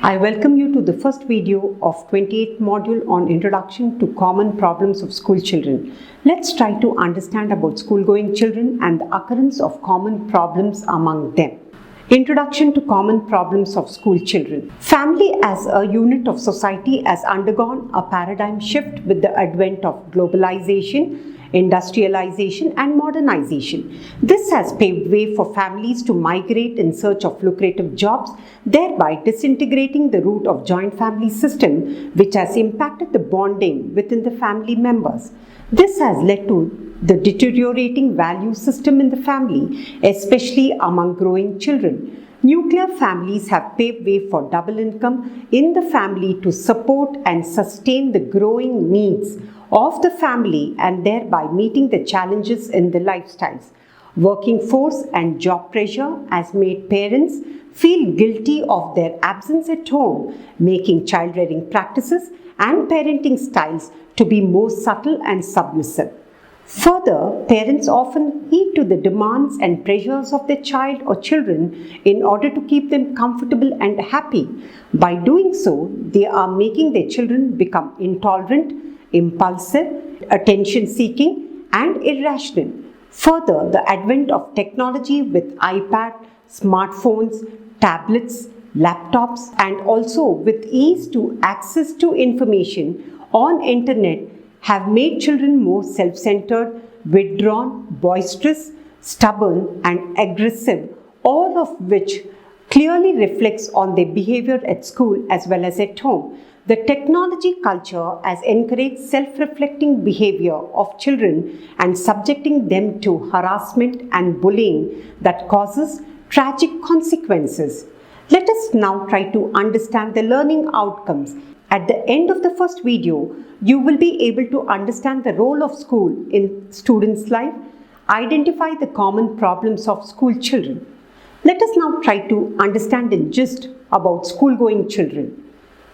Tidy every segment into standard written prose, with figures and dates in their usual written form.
I welcome you to the first video of 28th module on Introduction to Common Problems of School Children. Let's try to understand about school-going children and the occurrence of common problems among them. Introduction to Common Problems of School Children. Family as a unit of society has undergone a paradigm shift with the advent of globalization, industrialization and modernization. This has paved way for families to migrate in search of lucrative jobs, thereby disintegrating the root of joint family system, which has impacted the bonding within the family members. This has led to the deteriorating value system in the family, especially among growing children. Nuclear families have paved way for double income in the family to support and sustain the growing needs of the family and thereby meeting the challenges in the lifestyles. Working force and job pressure has made parents feel guilty of their absence at home, making child-rearing practices and parenting styles to be more subtle and submissive. Further, parents often heed to the demands and pressures of their child or children in order to keep them comfortable and happy. By doing so, they are making their children become intolerant, impulsive, attention-seeking, and irrational. Further, the advent of technology with iPad, smartphones, tablets, laptops, and also with ease to access to information on internet have made children more self-centered, withdrawn, boisterous, stubborn, and aggressive, all of which clearly reflects on their behavior at school as well as at home. The technology culture has encouraged self-reflecting behavior of children and subjecting them to harassment and bullying that causes tragic consequences. Let us now try to understand the learning outcomes. At the end of the first video, you will be able to understand the role of school in students' life, identify the common problems of school children. Let us now try to understand in gist about school-going children.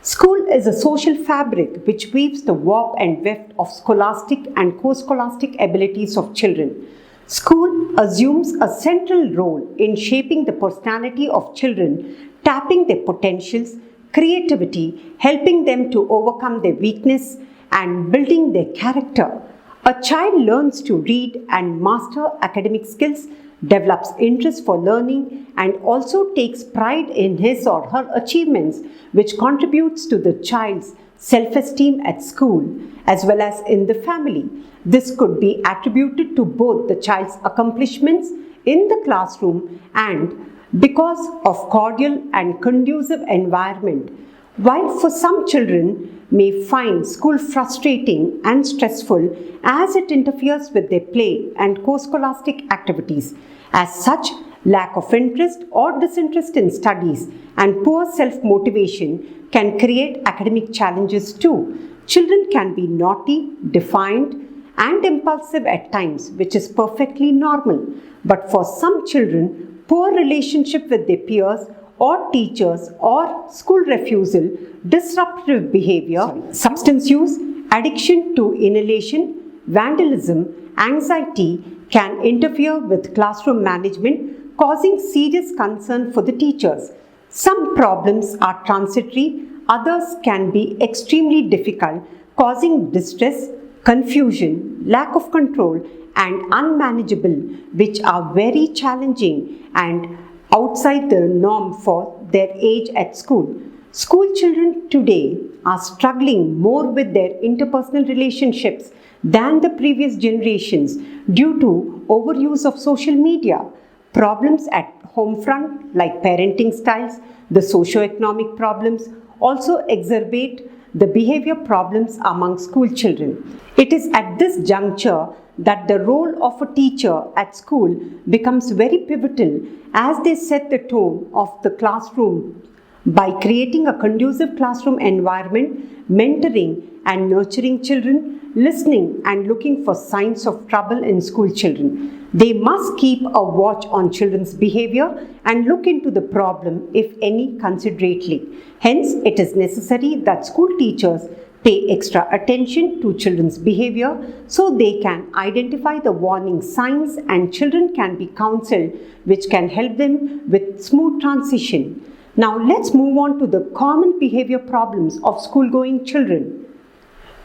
School is a social fabric which weaves the warp and weft of scholastic and co-scholastic abilities of children. School assumes a central role in shaping the personality of children, tapping their potentials, creativity, helping them to overcome their weakness, and building their character. A child learns to read and master academic skills, develops interest for learning, and also takes pride in his or her achievements, which contributes to the child's self-esteem at school as well as in the family. This could be attributed to both the child's accomplishments in the classroom and because of cordial and conducive environment. While for some children may find school frustrating and stressful as it interferes with their play and co-scholastic activities. As such, lack of interest or disinterest in studies and poor self-motivation can create academic challenges too. Children can be naughty, defiant, and impulsive at times, which is perfectly normal. But for some children, poor relationship with their peers or teachers or school refusal, disruptive behavior, substance use, addiction to inhalation, vandalism, anxiety can interfere with classroom management, causing serious concern for the teachers. Some problems are transitory, others can be extremely difficult, causing distress, confusion, lack of control, and unmanageable, which are very challenging and outside the norm for their age at school. School children today are struggling more with their interpersonal relationships than the previous generations due to overuse of social media. Problems at home front like parenting styles, the socio-economic problems also exacerbate the behavior problems among school children. It is at this juncture that the role of a teacher at school becomes very pivotal as they set the tone of the classroom by creating a conducive classroom environment, mentoring and nurturing children, listening and looking for signs of trouble in school children. They must keep a watch on children's behavior and look into the problem, if any, considerately. Hence, it is necessary that school teachers pay extra attention to children's behavior so they can identify the warning signs and children can be counseled, which can help them with smooth transition. Now let's move on to the common behavior problems of school-going children.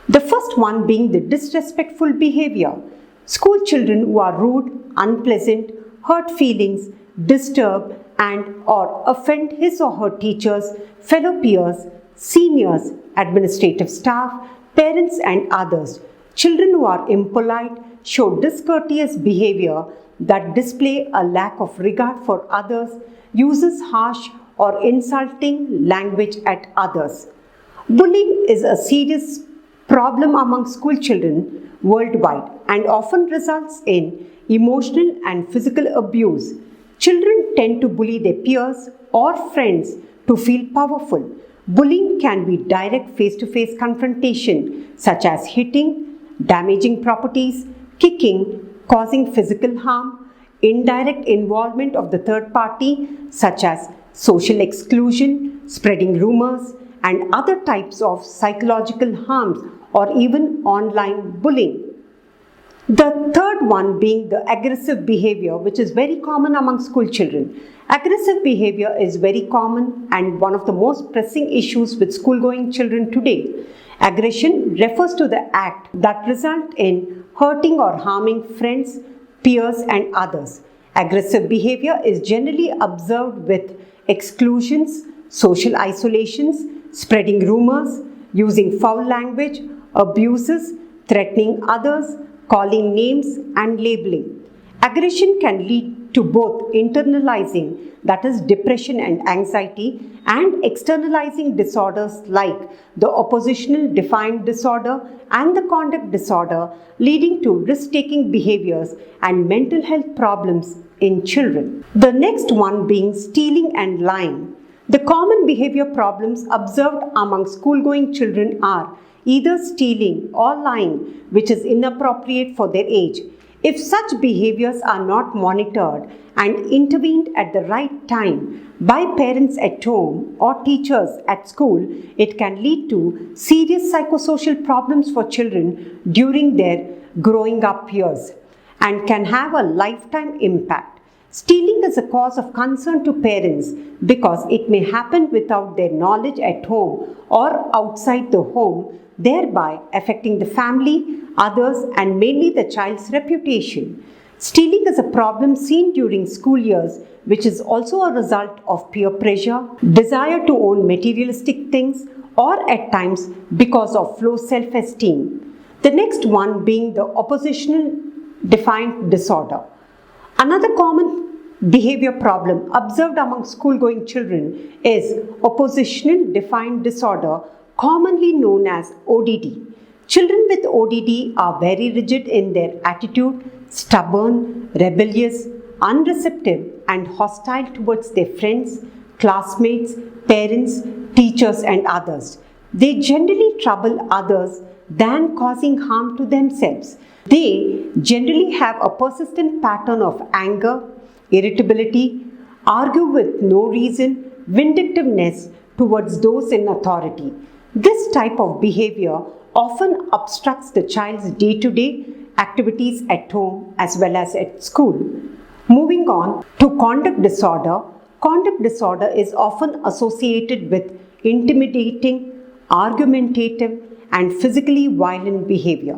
The first one being the disrespectful behavior. School children who are rude, unpleasant, hurt feelings, disturb and/or offend his or her teachers, fellow peers, seniors, administrative staff, parents and others. Children who are impolite, show discourteous behavior that display a lack of regard for others, uses harsh or insulting language at others. Bullying is a serious problem among school children worldwide and often results in emotional and physical abuse. Children tend to bully their peers or friends to feel powerful. Bullying can be direct face-to-face confrontation, such as hitting, damaging properties, kicking, causing physical harm, indirect involvement of the third party, such as social exclusion, spreading rumors, and other types of psychological harms or even online bullying. The third one being the aggressive behavior, which is very common among school children. Aggressive behavior is very common and one of the most pressing issues with school-going children today. Aggression refers to the act that results in hurting or harming friends, peers and others. Aggressive behavior is generally observed with exclusions, social isolations, spreading rumors, using foul language, abuses, threatening others, calling names and labeling. Aggression can lead to both internalizing, that is depression and anxiety, and externalizing disorders like the oppositional defiant disorder and the conduct disorder, leading to risk-taking behaviors and mental health problems in children. The next one being stealing and lying. The common behavior problems observed among school-going children are either stealing or lying, which is inappropriate for their age. If such behaviors are not monitored and intervened at the right time by parents at home or teachers at school, it can lead to serious psychosocial problems for children during their growing up years and can have a lifetime impact. Stealing is a cause of concern to parents because it may happen without their knowledge at home or outside the home, thereby affecting the family, others, and mainly the child's reputation. Stealing is a problem seen during school years, which is also a result of peer pressure, desire to own materialistic things, or at times because of low self-esteem. The next one being the oppositional defiant disorder. Another common behavior problem observed among school-going children is oppositional defiant disorder, commonly known as ODD. Children with ODD are very rigid in their attitude, stubborn, rebellious, unreceptive, and hostile towards their friends, classmates, parents, teachers, and others. They generally trouble others than causing harm to themselves. They generally have a persistent pattern of anger, irritability, argue with no reason, vindictiveness towards those in authority. This type of behavior often obstructs the child's day-to-day activities at home as well as at school. Moving on to conduct disorder. Conduct disorder is often associated with intimidating, argumentative, and physically violent behavior.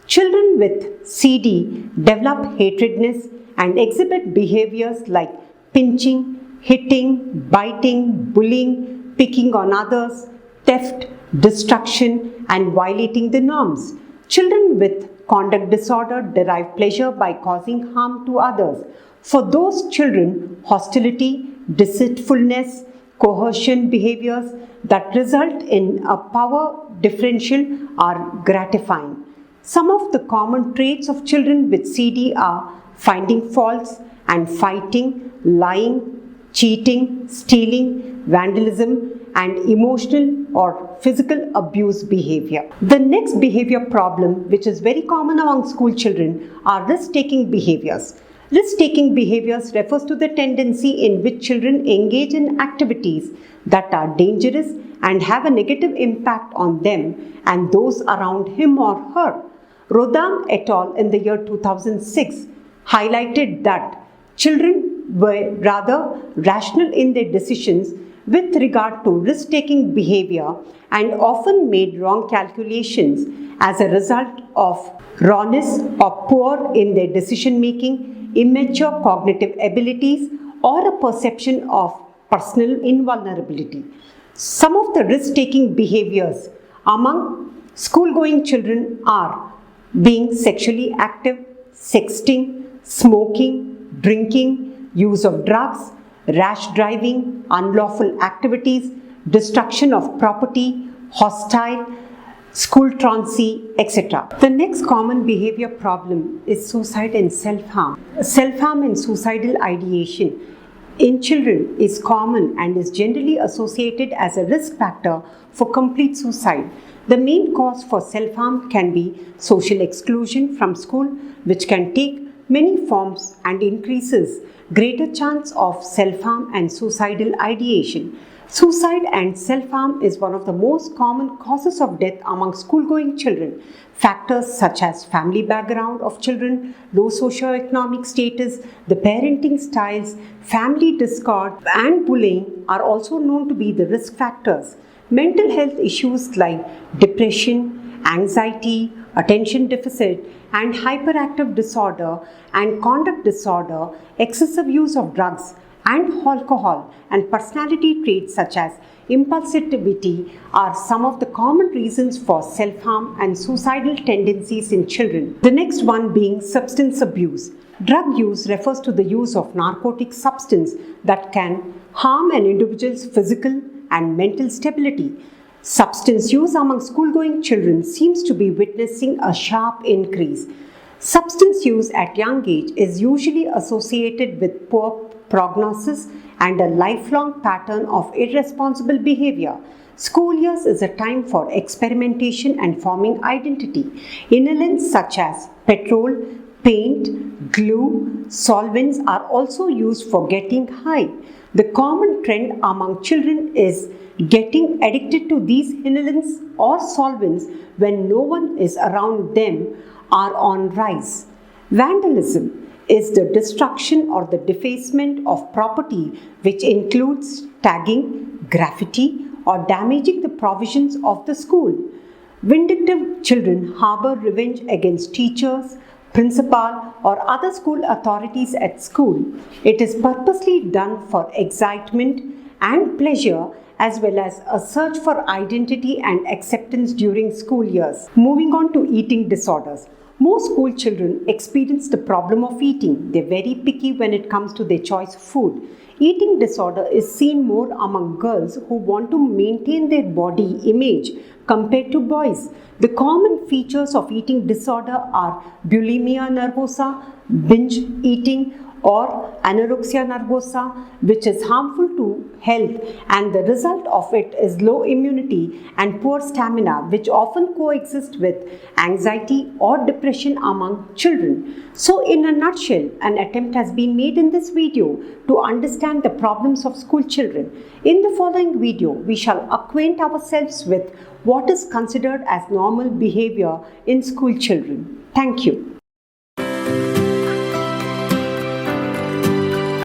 Children with CD develop hatredness and exhibit behaviors like pinching, hitting, biting, bullying, picking on others, theft, destruction, and violating the norms. Children with conduct disorder derive pleasure by causing harm to others. For those children, hostility, deceitfulness, coercion behaviors that result in a power differential are gratifying. Some of the common traits of children with CD are finding faults and fighting, lying, cheating, stealing, vandalism, and emotional or physical abuse behavior. The next behavior problem, which is very common among school children, are risk-taking behaviors. Risk-taking behaviors refers to the tendency in which children engage in activities that are dangerous and have a negative impact on them and those around him or her. Rodam et al. In the year 2006 highlighted that children were rather rational in their decisions with regard to risk-taking behavior and often made wrong calculations as a result of rawness or poor in their decision-making, immature cognitive abilities, or a perception of personal invulnerability. Some of the risk-taking behaviors among school-going children are being sexually active, sexting, smoking, drinking, use of drugs, rash driving, unlawful activities, destruction of property, hostile, school truancy, etc. The next common behavior problem is suicide and self-harm. Self-harm and suicidal ideation in children is common and is generally associated as a risk factor for complete suicide. The main cause for self-harm can be social exclusion from school, which can take many forms and increases greater chance of self-harm and suicidal ideation. Suicide and self-harm is one of the most common causes of death among school-going children. Factors such as family background of children, low socioeconomic status, the parenting styles, family discord, and bullying are also known to be the risk factors. Mental health issues like depression, anxiety, attention deficit, and hyperactive disorder and conduct disorder, excessive use of drugs and alcohol, and personality traits such as impulsivity are some of the common reasons for self-harm and suicidal tendencies in children. The next one being substance abuse. Drug use refers to the use of narcotic substance that can harm an individual's physical and mental stability. Substance use among school-going children seems to be witnessing a sharp increase. Substance use at young age is usually associated with poor prognosis and a lifelong pattern of irresponsible behavior. School years is a time for experimentation and forming identity. Inhalants such as petrol, paint, glue, solvents are also used for getting high. The common trend among children is getting addicted to these inhalants or solvents when no one is around them are on rise. Vandalism is the destruction or the defacement of property, which includes tagging, graffiti, or damaging the provisions of the school. Vindictive children harbor revenge against teachers, principal, or other school authorities at school. It is purposely done for excitement and pleasure, as well as a search for identity and acceptance during school years. Moving on to eating disorders. Most school children experience the problem of eating. They're very picky when it comes to their choice of food. Eating disorder is seen more among girls who want to maintain their body image compared to boys. The common features of eating disorder are bulimia nervosa, binge eating, or anorexia nervosa, which is harmful to health, and the result of it is low immunity and poor stamina, which often coexist with anxiety or depression among children. So in a nutshell, an attempt has been made in this video to understand the problems of school children. In the following video, we shall acquaint ourselves with what is considered as normal behavior in school children. Thank you.